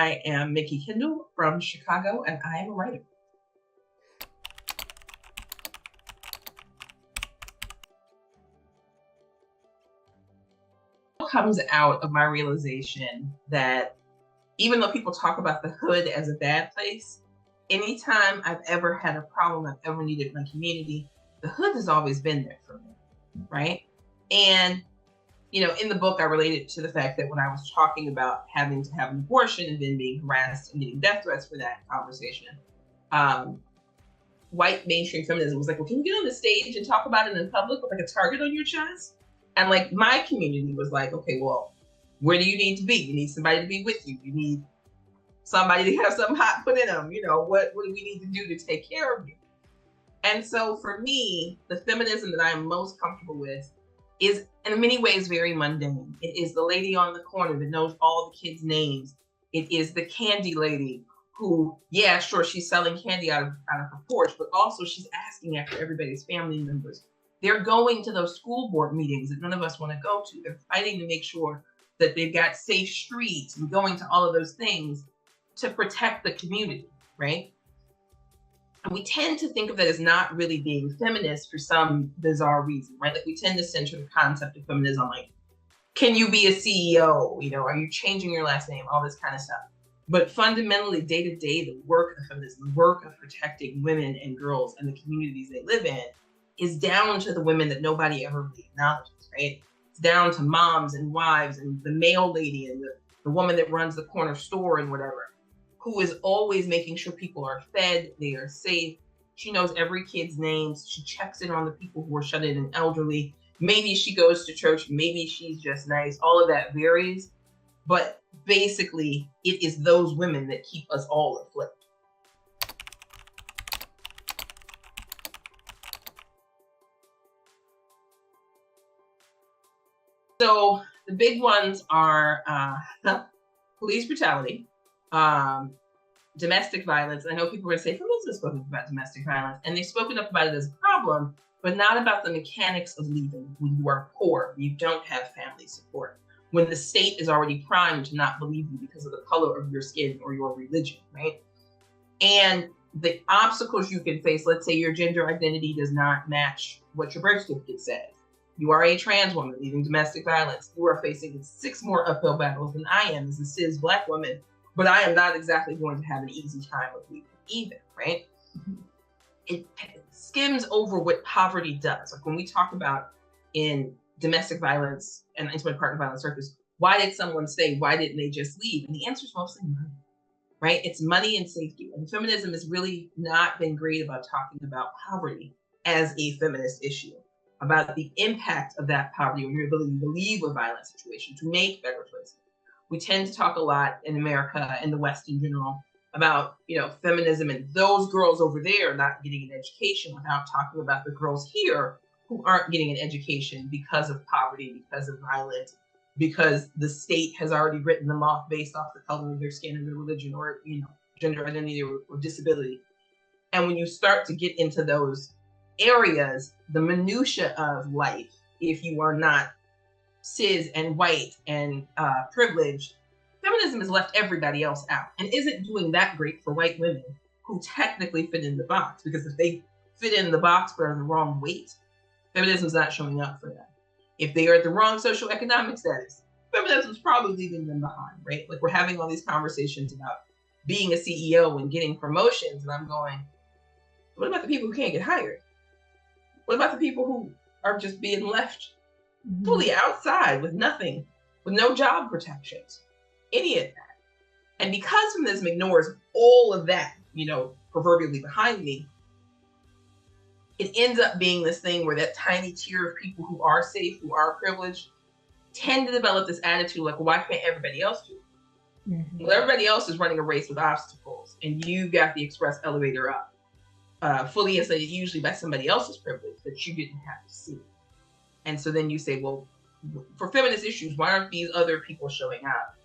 I am Mikki Kendall from Chicago, and I am a writer. What comes out of my realization that even though people talk about the hood as a bad place, anytime I've ever had a problem, I've ever needed my community, the hood has always been there for me, right? And in the book, I related to the fact that when I was talking about having to have an abortion and then being harassed and getting death threats for that conversation, white mainstream feminism was like, well, can you get on the stage and talk about it in public with like a target on your chest? And like my community was like, okay, well, where do you need to be? You need somebody to be with you. You need somebody to have something hot put in them. What do we need to do to take care of you? And so for me, the feminism that I am most comfortable with is in many ways very mundane. It is the lady on the corner that knows all the kids' names. It is the candy lady who, yeah, sure, she's selling candy out of her porch, but also she's asking after everybody's family members. They're going to those school board meetings that none of us want to go to. They're fighting to make sure that they've got safe streets and going to all of those things to protect the community, right? And we tend to think of that as not really being feminist for some bizarre reason, right? Like we tend to center the concept of feminism like, can you be a CEO? Are you changing your last name? All this kind of stuff. But fundamentally, day to day, the work of feminism, the work of protecting women and girls and the communities they live in is down to the women that nobody ever really acknowledges, right? It's down to moms and wives and the mail lady and the woman that runs the corner store and whatever, who is always making sure people are fed, they are safe. She knows every kid's names. She checks in on the people who are shut in and elderly. Maybe she goes to church. Maybe she's just nice. All of that varies. But basically, it is those women that keep us all afloat. So the big ones are police brutality, domestic violence. I know people are going to say, feminism has spoken about domestic violence, and they've spoken up about it as a problem, but not about the mechanics of leaving when you are poor, when you don't have family support, when the state is already primed to not believe you because of the color of your skin or your religion, right? And the obstacles you can face, let's say your gender identity does not match what your birth certificate says. You are a trans woman leaving domestic violence. You are facing 6 more uphill battles than I am as a cis Black woman, but I am not exactly going to have an easy time of leaving either, right? It skims over what poverty does. Like when we talk about in domestic violence and intimate partner violence circles, why did someone stay? Why didn't they just leave? And the answer is mostly money, right? It's money and safety. And feminism has really not been great about talking about poverty as a feminist issue, about the impact of that poverty on your ability to leave a violent situation, to make better choices. We tend to talk a lot in America and the West in general about, feminism and those girls over there not getting an education without talking about the girls here who aren't getting an education because of poverty, because of violence, because the state has already written them off based off the color of their skin and their religion or, gender identity or disability. And when you start to get into those areas, the minutia of life, if you are not cis and white and privileged, feminism has left everybody else out and isn't doing that great for white women who technically fit in the box, because if they fit in the box but are the wrong weight, feminism is not showing up for them. If they are at the wrong socioeconomic status, feminism is probably leaving them behind, right? Like we're having all these conversations about being a CEO and getting promotions, and I'm going, what about the people who can't get hired? What about the people who are just being left fully outside with nothing, with no job protections, any of that? And because feminism ignores all of that, proverbially behind me, it ends up being this thing where that tiny tier of people who are safe, who are privileged, tend to develop this attitude like, well, why can't everybody else do it? Mm-hmm. Well, everybody else is running a race with obstacles, and you got the express elevator up. Fully insulated usually by somebody else's privilege that you didn't have to see. And so then you say, well, for feminist issues, why aren't these other people showing up?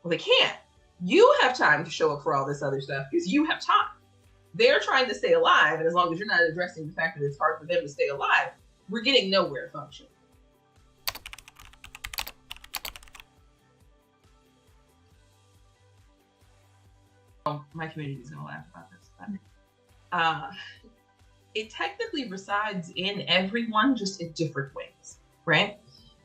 Well, they can't. You have time to show up for all this other stuff because you have time. They're trying to stay alive, and as long as you're not addressing the fact that it's hard for them to stay alive, we're getting nowhere functioning. My community's gonna laugh about this, but it technically resides in everyone, just in different ways, right?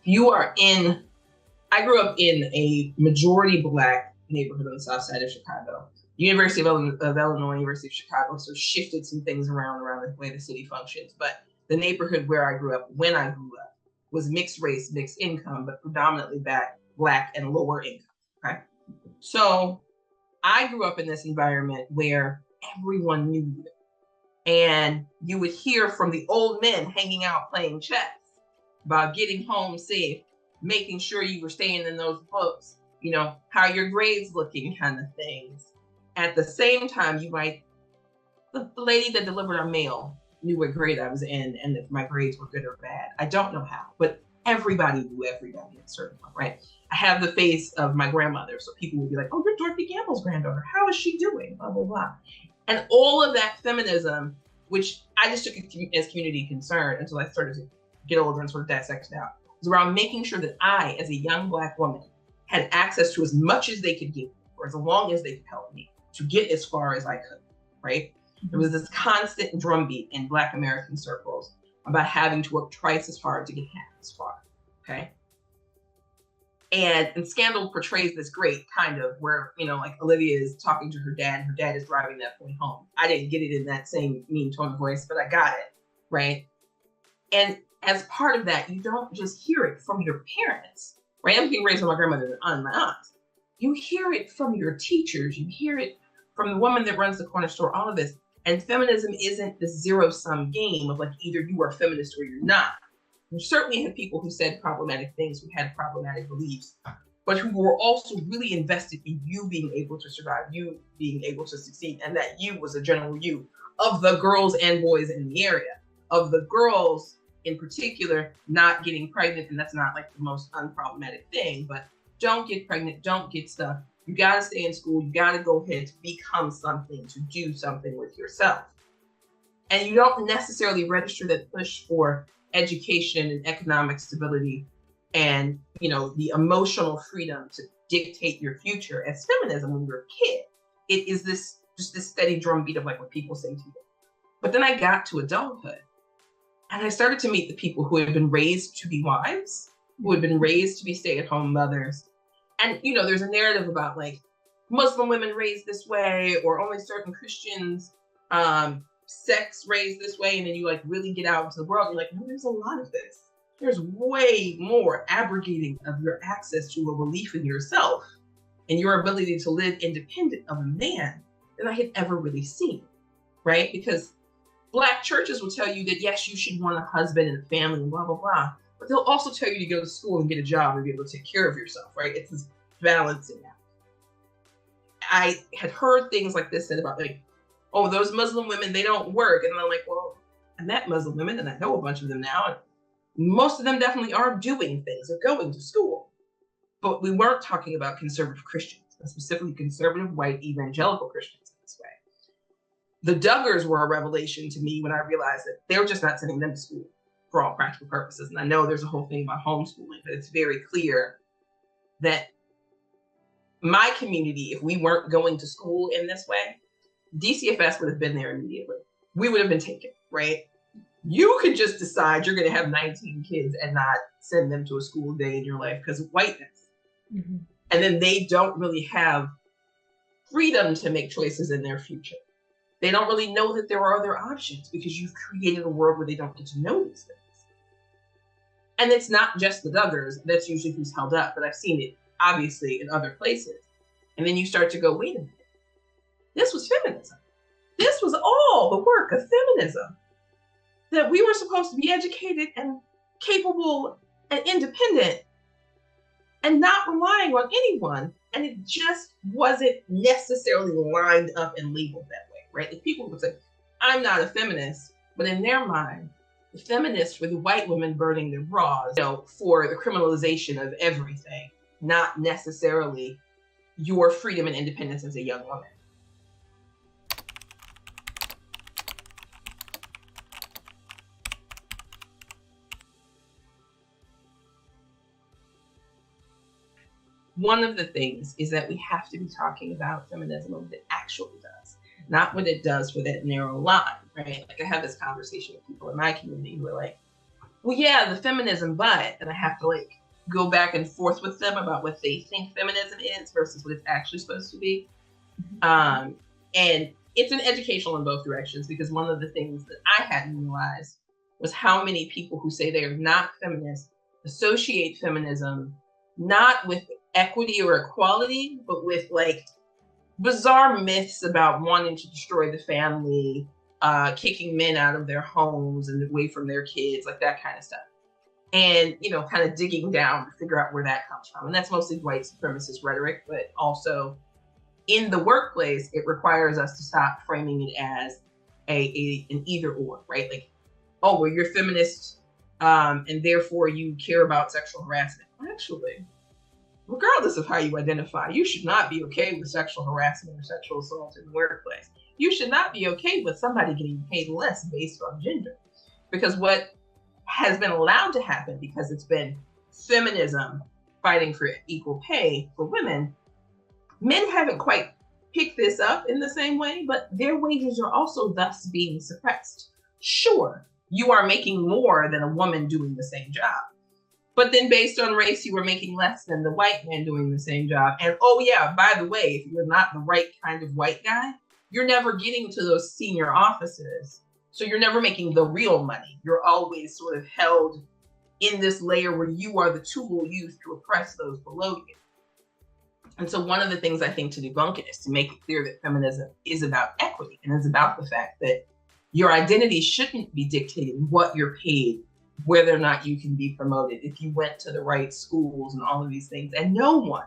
I grew up in a majority Black neighborhood on the south side of Chicago. University of Illinois, University of Chicago, so shifted some things around the way the city functions. But the neighborhood where I grew up, when I grew up, was mixed race, mixed income, but predominantly Black and lower income, okay? So I grew up in this environment where everyone knew you. And you would hear from the old men hanging out playing chess about getting home safe, making sure you were staying in those books, how your grades looking kind of things. At the same time, the lady that delivered our mail knew what grade I was in and if my grades were good or bad. I don't know how, but everybody knew everybody at a certain point, right? I have the face of my grandmother, so people would be like, oh, you're Dorothy Gamble's granddaughter. How is she doing? Blah, blah, blah. And all of that feminism, which I just took as community concern until I started to get older and sort of dissect it out, was around making sure that I, as a young Black woman, had access to as much as they could give me, or as long as they could help me to get as far as I could, right? There was this constant drumbeat in Black American circles about having to work twice as hard to get half as far, okay? And Scandal portrays this great kind of where, like Olivia is talking to her dad is driving that point home. I didn't get it in that same mean tone of voice, but I got it, right? And as part of that, you don't just hear it from your parents, right? I'm being raised by my grandmother and my aunts. You hear it from your teachers. You hear it from the woman that runs the corner store, all of this. And feminism isn't this zero-sum game of like either you are feminist or you're not. You certainly had people who said problematic things, who had problematic beliefs, but who were also really invested in you being able to survive, you being able to succeed, and that you was a general you of the girls and boys in the area, of the girls in particular not getting pregnant, and that's not like the most unproblematic thing, but don't get pregnant, don't get stuff. You gotta stay in school, you gotta go ahead to become something, to do something with yourself. And you don't necessarily register that push for education and economic stability and the emotional freedom to dictate your future as feminism when you're a kid. It is this steady drumbeat of like what people say to you. But then I got to adulthood and I started to meet the people who had been raised to be wives, who had been raised to be stay-at-home mothers. And there's a narrative about like Muslim women raised this way, or only certain Christians sex raised this way, and then you like really get out into the world, you're like, no, there's a lot of this. There's way more abrogating of your access to a belief in yourself and your ability to live independent of a man than I had ever really seen, right? Because Black churches will tell you that yes, you should want a husband and a family and blah, blah, blah, but they'll also tell you to go to school and get a job and be able to take care of yourself, right? It's this balancing act. I had heard things like this said about like, oh, those Muslim women, they don't work. And I'm like, well, I met Muslim women and I know a bunch of them now. And most of them definitely are doing things or going to school. But we weren't talking about conservative Christians, and specifically conservative white evangelical Christians in this way. The Duggars were a revelation to me when I realized that they were just not sending them to school for all practical purposes. And I know there's a whole thing about homeschooling, but it's very clear that my community, if we weren't going to school in this way, DCFS would have been there immediately. We would have been taken, right? You could just decide you're going to have 19 kids and not send them to a school day in your life because of whiteness. Mm-hmm. And then they don't really have freedom to make choices in their future. They don't really know that there are other options because you've created a world where they don't get to know these things. And it's not just the Duggars. That's usually who's held up, but I've seen it obviously in other places. And then you start to go, wait a minute. This was feminism. This was all the work of feminism. That we were supposed to be educated and capable and independent and not relying on anyone. And it just wasn't necessarily lined up and labeled that way, right? If people would say, I'm not a feminist, but in their mind, the feminists were the white women burning their bras, for the criminalization of everything, not necessarily your freedom and independence as a young woman. One of the things is that we have to be talking about feminism that actually actually does, not what it does for that narrow line, right? Like I have this conversation with people in my community who are like, well, yeah, the feminism, but, and I have to like go back and forth with them about what they think feminism is versus what it's actually supposed to be. And it's an educational in both directions, because one of the things that I hadn't realized was how many people who say they are not feminists associate feminism not with equity or equality, but with like bizarre myths about wanting to destroy the family, kicking men out of their homes and away from their kids, like that kind of stuff. And, you know, kind of digging down to figure out where that comes from. And that's mostly white supremacist rhetoric, but also in the workplace, it requires us to stop framing it as an either or, right? Like, oh, well, you're feminist, and therefore you care about sexual harassment. Actually, regardless of how you identify, you should not be okay with sexual harassment or sexual assault in the workplace. You should not be okay with somebody getting paid less based on gender. Because what has been allowed to happen, because it's been feminism fighting for equal pay for women, men haven't quite picked this up in the same way, but their wages are also thus being suppressed. Sure, you are making more than a woman doing the same job, but then based on race, you were making less than the white man doing the same job. And oh yeah, by the way, if you're not the right kind of white guy, you're never getting to those senior offices. So you're never making the real money. You're always sort of held in this layer where you are the tool used to oppress those below you. And so one of the things I think to debunk it is to make it clear that feminism is about equity and is about the fact that your identity shouldn't be dictating what you're paid, whether or not you can be promoted, if you went to the right schools and all of these things. And no one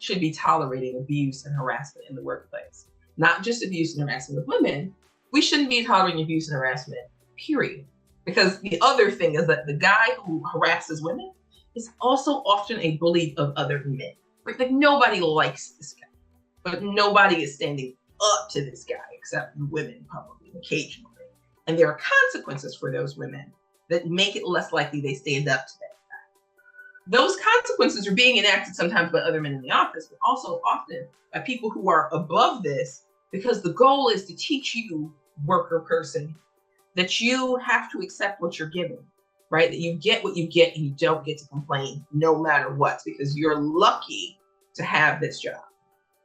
should be tolerating abuse and harassment in the workplace. Not just abuse and harassment of women. We shouldn't be tolerating abuse and harassment, period. Because the other thing is that the guy who harasses women is also often a bully of other men. Like nobody likes this guy, but nobody is standing up to this guy except women, probably occasionally. And there are consequences for those women that make it less likely they stand up to that guy. Those consequences are being enacted sometimes by other men in the office, but also often by people who are above this, because the goal is to teach you, worker person, that you have to accept what you're given, right? That you get what you get and you don't get to complain no matter what, because you're lucky to have this job.